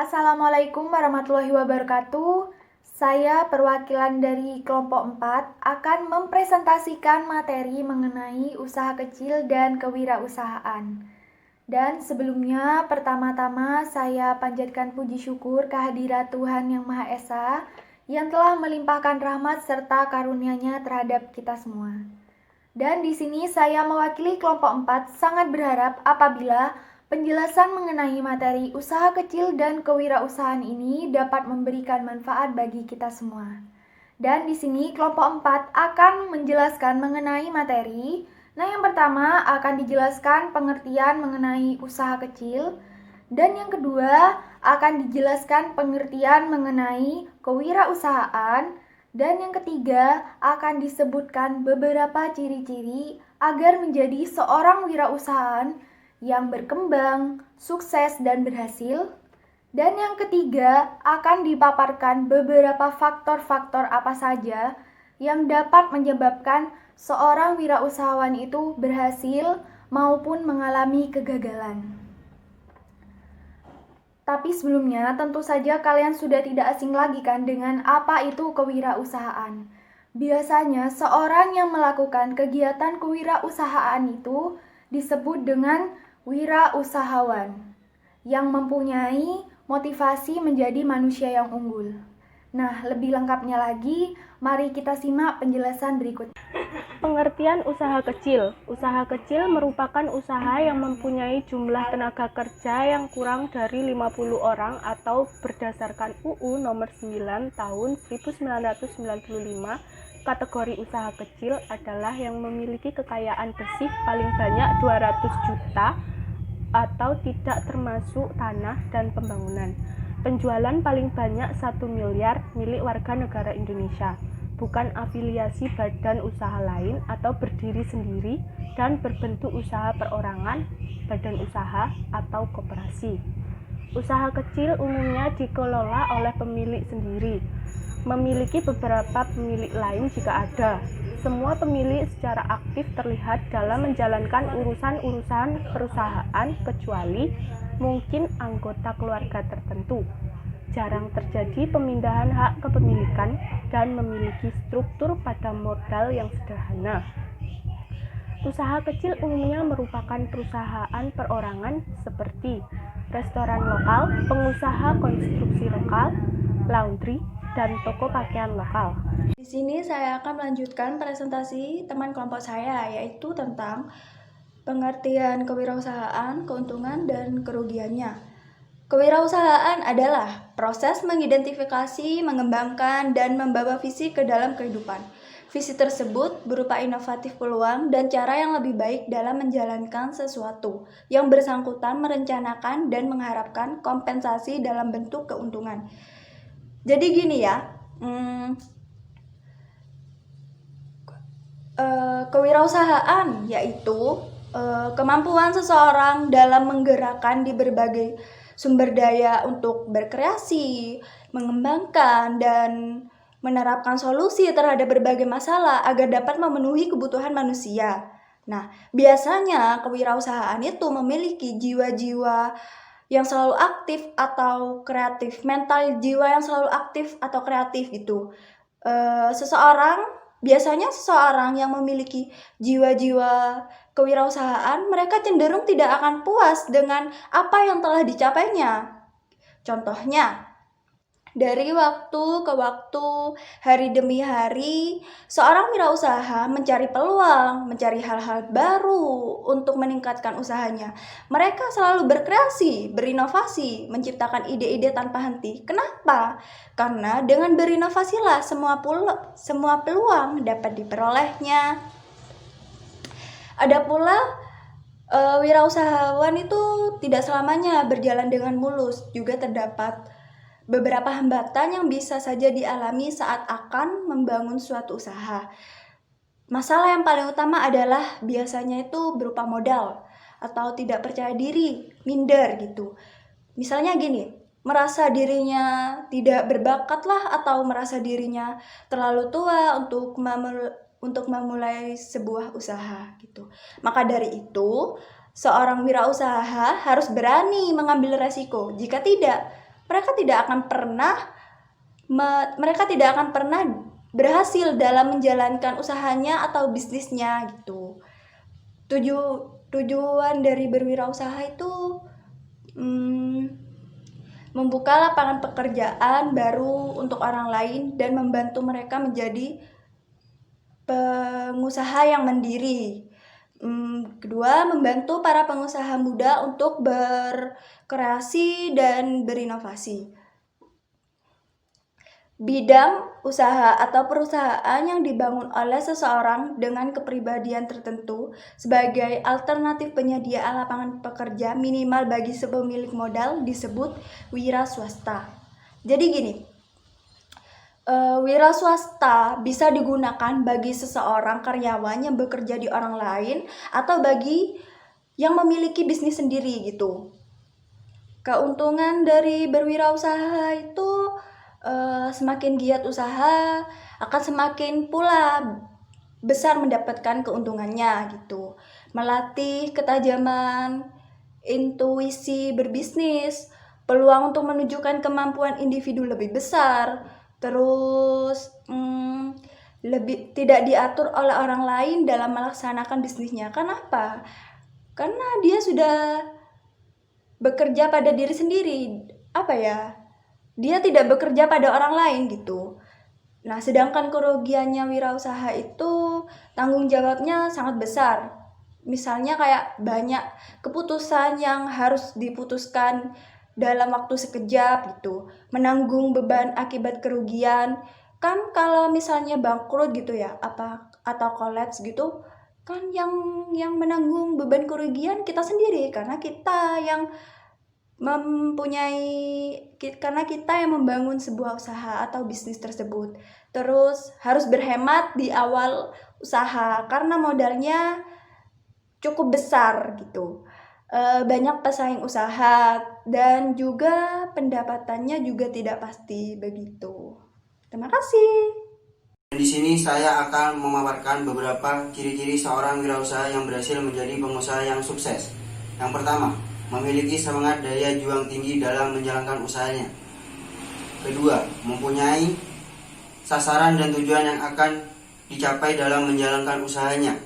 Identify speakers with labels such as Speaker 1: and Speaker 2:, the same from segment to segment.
Speaker 1: Assalamualaikum warahmatullahi wabarakatuh. Saya perwakilan dari kelompok 4 akan mempresentasikan materi mengenai usaha kecil dan kewirausahaan. Dan sebelumnya, pertama-tama saya panjatkan puji syukur kehadirat Tuhan Yang Maha Esa yang telah melimpahkan rahmat serta karunia-Nya terhadap kita semua. Dan di sini saya mewakili kelompok 4 sangat berharap apabila penjelasan mengenai materi usaha kecil dan kewirausahaan ini dapat memberikan manfaat bagi kita semua. Dan di sini kelompok 4 akan menjelaskan mengenai materi. Nah, yang pertama akan dijelaskan pengertian mengenai usaha kecil. Dan yang kedua akan dijelaskan pengertian mengenai kewirausahaan. Dan yang ketiga akan disebutkan beberapa ciri-ciri agar menjadi seorang wirausahaan yang berkembang, sukses, dan berhasil. Dan yang ketiga akan dipaparkan beberapa faktor-faktor apa saja yang dapat menyebabkan seorang wirausahawan itu berhasil maupun mengalami kegagalan. Tapi sebelumnya tentu saja kalian sudah tidak asing lagi kan dengan apa itu kewirausahaan. Biasanya seorang yang melakukan kegiatan kewirausahaan itu disebut dengan wirausahawan yang mempunyai motivasi menjadi manusia yang unggul. Nah, lebih lengkapnya lagi, mari kita simak penjelasan berikut.
Speaker 2: Pengertian usaha kecil. Usaha kecil merupakan usaha yang mempunyai jumlah tenaga kerja yang kurang dari 50 orang atau berdasarkan UU nomor 9 tahun 1995, kategori usaha kecil adalah yang memiliki kekayaan bersih paling banyak 200 juta atau tidak termasuk tanah dan pembangunan. Penjualan paling banyak 1 miliar milik warga negara Indonesia, bukan afiliasi badan usaha lain atau berdiri sendiri dan berbentuk usaha perorangan, badan usaha, atau koperasi. Usaha kecil umumnya dikelola oleh pemilik sendiri, memiliki beberapa pemilik lain jika ada. Semua pemilik secara aktif terlihat dalam menjalankan urusan-urusan perusahaan kecuali mungkin anggota keluarga tertentu. Jarang terjadi pemindahan hak kepemilikan dan memiliki struktur pada modal yang sederhana. Usaha kecil umumnya merupakan perusahaan perorangan seperti restoran lokal, pengusaha konstruksi lokal, laundry, dan toko pakaian lokal.
Speaker 1: Di sini saya akan melanjutkan presentasi teman kelompok saya, yaitu tentang pengertian kewirausahaan, keuntungan, dan kerugiannya. Kewirausahaan adalah proses mengidentifikasi, mengembangkan, dan membawa visi ke dalam kehidupan. Visi tersebut berupa inovatif peluang dan cara yang lebih baik dalam menjalankan sesuatu yang bersangkutan merencanakan dan mengharapkan kompensasi dalam bentuk keuntungan. Jadi gini ya, kewirausahaan yaitu kemampuan seseorang dalam menggerakkan di berbagai sumber daya untuk berkreasi, mengembangkan, dan menerapkan solusi terhadap berbagai masalah agar dapat memenuhi kebutuhan manusia. Nah, biasanya kewirausahaan itu memiliki jiwa-jiwa yang selalu aktif atau kreatif, mental jiwa yang selalu aktif atau kreatif gitu. Biasanya seseorang yang memiliki jiwa-jiwa kewirausahaan, mereka cenderung tidak akan puas dengan apa yang telah dicapainya. Contohnya, dari waktu ke waktu, hari demi hari, seorang wirausaha mencari peluang, mencari hal-hal baru untuk meningkatkan usahanya. Mereka selalu berkreasi, berinovasi, menciptakan ide-ide tanpa henti. Kenapa? Karena dengan berinovasilah semua peluang dapat diperolehnya. Ada pula wirausahawan itu tidak selamanya berjalan dengan mulus, juga terdapat beberapa hambatan yang bisa saja dialami saat akan membangun suatu usaha. Masalah yang paling utama adalah biasanya itu berupa modal atau tidak percaya diri, minder gitu. Misalnya gini, merasa dirinya tidak berbakat lah atau merasa dirinya terlalu tua untuk memulai sebuah usaha gitu. Maka dari itu, seorang wirausaha harus berani mengambil resiko. Jika tidak,
Speaker 3: mereka tidak akan pernah berhasil dalam menjalankan usahanya atau bisnisnya gitu. Tujuan dari berwirausaha itu membuka lapangan pekerjaan baru untuk orang lain dan membantu mereka menjadi pengusaha yang mandiri. Kedua, membantu para pengusaha muda untuk berkreasi dan berinovasi. Bidang usaha atau perusahaan yang dibangun oleh seseorang dengan kepribadian tertentu sebagai alternatif penyediaan lapangan pekerja minimal bagi sepemilik modal disebut wira swasta. Jadi gini, wira swasta bisa digunakan bagi seseorang karyawan yang bekerja di orang lain atau bagi yang memiliki bisnis sendiri gitu. Keuntungan dari berwirausaha itu semakin giat usaha akan semakin pula besar mendapatkan keuntungannya gitu. Melatih ketajaman intuisi berbisnis, peluang untuk menunjukkan kemampuan individu lebih besar, terus lebih tidak diatur oleh orang lain dalam melaksanakan bisnisnya. Kenapa? Karena dia sudah bekerja pada diri sendiri. Dia tidak bekerja pada orang lain gitu. Nah, sedangkan kerugiannya wirausaha itu tanggung jawabnya sangat besar. Misalnya kayak banyak keputusan yang harus diputuskan dalam waktu sekejap gitu. Menanggung beban akibat kerugian. Kan kalau misalnya bangkrut gitu ya, atau kolaps gitu, kan yang menanggung beban kerugian kita sendiri karena kita yang membangun sebuah usaha atau bisnis tersebut. Terus harus berhemat di awal usaha karena modalnya cukup besar gitu. Banyak pesaing usaha dan juga pendapatannya juga tidak pasti begitu. Terima kasih.
Speaker 4: Di sini saya akan memaparkan beberapa ciri-ciri seorang wirausaha yang berhasil menjadi pengusaha yang sukses. Yang pertama, memiliki semangat daya juang tinggi dalam menjalankan usahanya. Kedua, mempunyai sasaran dan tujuan yang akan dicapai dalam menjalankan usahanya.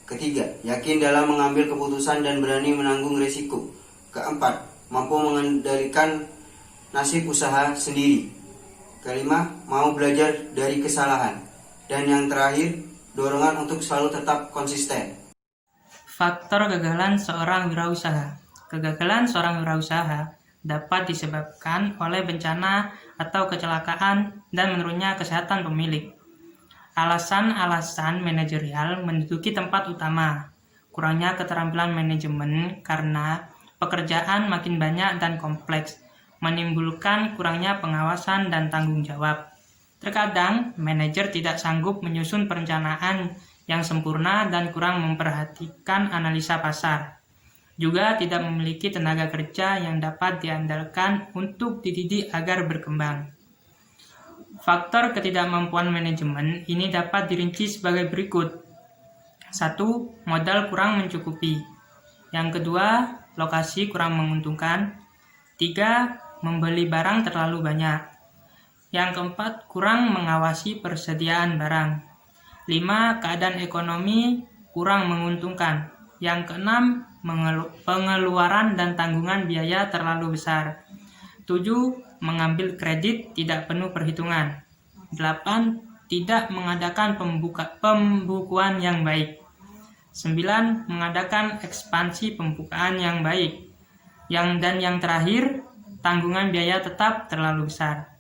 Speaker 4: Ketiga, yakin dalam mengambil keputusan dan berani menanggung risiko. Keempat, mampu mengendalikan nasib usaha sendiri. Kelima, mau belajar dari kesalahan. Dan yang terakhir, dorongan untuk selalu tetap konsisten.
Speaker 5: Faktor kegagalan seorang wirausaha. Kegagalan seorang wirausaha dapat disebabkan oleh bencana atau kecelakaan dan menurunnya kesehatan pemilik. Alasan-alasan manajerial menduduki tempat utama. Kurangnya keterampilan manajemen karena pekerjaan makin banyak dan kompleks, menimbulkan kurangnya pengawasan dan tanggung jawab. Terkadang, manajer tidak sanggup menyusun perencanaan yang sempurna dan kurang memperhatikan analisa pasar. Juga tidak memiliki tenaga kerja yang dapat diandalkan untuk dididik agar berkembang. Faktor ketidakmampuan manajemen ini dapat dirinci sebagai berikut. 1. Modal kurang mencukupi. Yang kedua, lokasi kurang menguntungkan. 3. Membeli barang terlalu banyak. Yang keempat, kurang mengawasi persediaan barang. 5. Keadaan ekonomi kurang menguntungkan. Yang keenam, pengeluaran dan tanggungan biaya terlalu besar. 7. Mengambil kredit tidak penuh perhitungan. 8. Tidak mengadakan pembukuan yang baik. 9. Mengadakan ekspansi pembukaan yang baik. Dan yang terakhir, tanggungan biaya tetap terlalu besar.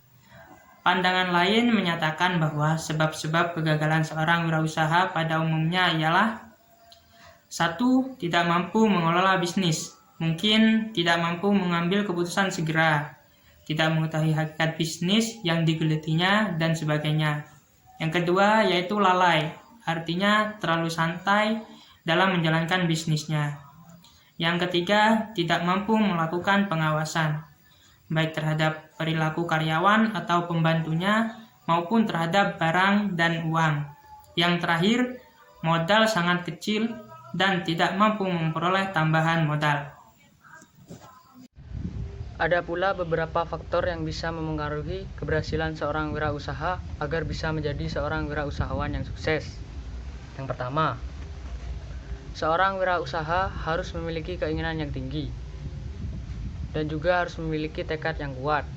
Speaker 5: Pandangan lain menyatakan bahwa sebab-sebab kegagalan seorang wirausaha pada umumnya ialah 1. Tidak mampu mengelola bisnis. Mungkin tidak mampu mengambil keputusan segera, tidak mengetahui hakikat bisnis yang digelutinya, dan sebagainya. Yang kedua yaitu lalai, artinya terlalu santai dalam menjalankan bisnisnya. Yang ketiga, tidak mampu melakukan pengawasan, baik terhadap perilaku karyawan atau pembantunya, maupun terhadap barang dan uang. Yang terakhir, modal sangat kecil dan tidak mampu memperoleh tambahan modal.
Speaker 6: Ada pula beberapa faktor yang bisa memengaruhi keberhasilan seorang wirausaha agar bisa menjadi seorang wirausahawan yang sukses. Yang pertama, seorang wirausaha harus memiliki keinginan yang tinggi dan juga harus memiliki tekad yang kuat.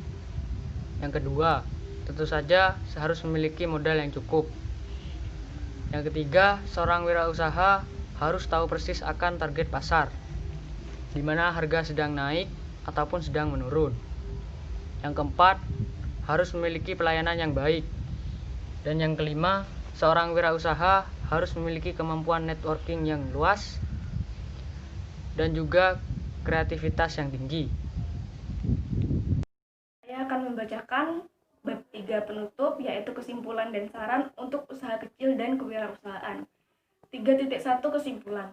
Speaker 6: Yang kedua, tentu saja harus memiliki modal yang cukup. Yang ketiga, seorang wirausaha harus tahu persis akan target pasar, di mana harga sedang naik ataupun sedang menurun. Yang keempat, harus memiliki pelayanan yang baik. Dan yang kelima, seorang wirausaha harus memiliki kemampuan networking yang luas dan juga kreativitas yang tinggi.
Speaker 2: Saya akan membacakan bab 3 penutup, yaitu kesimpulan dan saran untuk usaha kecil dan kewirausahaan. 3.1 Kesimpulan.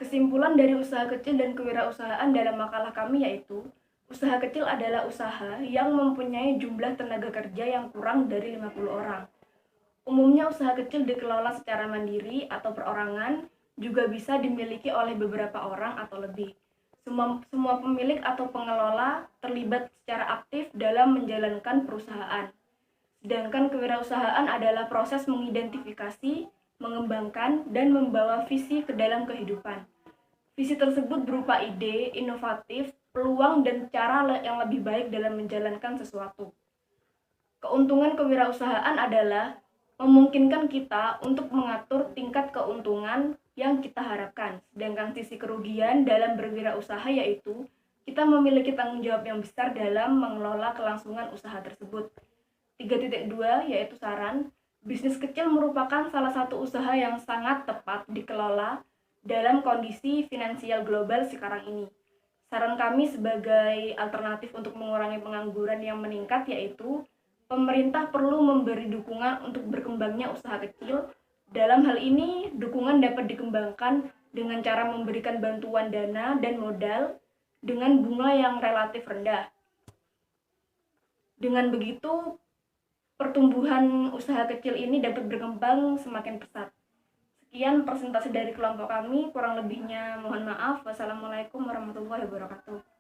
Speaker 2: Kesimpulan dari usaha kecil dan kewirausahaan dalam makalah kami yaitu, usaha kecil adalah usaha yang mempunyai jumlah tenaga kerja yang kurang dari 50 orang. Umumnya usaha kecil dikelola secara mandiri atau perorangan, juga bisa dimiliki oleh beberapa orang atau lebih. Semua pemilik atau pengelola terlibat secara aktif dalam menjalankan perusahaan. Sedangkan kewirausahaan adalah proses mengidentifikasi, mengembangkan, dan membawa visi ke dalam kehidupan. Visi tersebut berupa ide, inovatif, peluang, dan cara yang lebih baik dalam menjalankan sesuatu. Keuntungan kewirausahaan adalah memungkinkan kita untuk mengatur tingkat keuntungan yang kita harapkan. Sedangkan sisi kerugian dalam berwirausaha yaitu kita memiliki tanggung jawab yang besar dalam mengelola kelangsungan usaha tersebut. 3.2 yaitu saran. Bisnis kecil merupakan salah satu usaha yang sangat tepat dikelola dalam kondisi finansial global sekarang ini. Saran kami sebagai alternatif untuk mengurangi pengangguran yang meningkat yaitu pemerintah perlu memberi dukungan untuk berkembangnya usaha kecil. Dalam hal ini, dukungan dapat dikembangkan dengan cara memberikan bantuan dana dan modal dengan bunga yang relatif rendah. Dengan begitu, pertumbuhan usaha kecil ini dapat berkembang semakin pesat. Sekian presentasi dari kelompok kami, kurang lebihnya mohon maaf. Wassalamualaikum warahmatullahi wabarakatuh.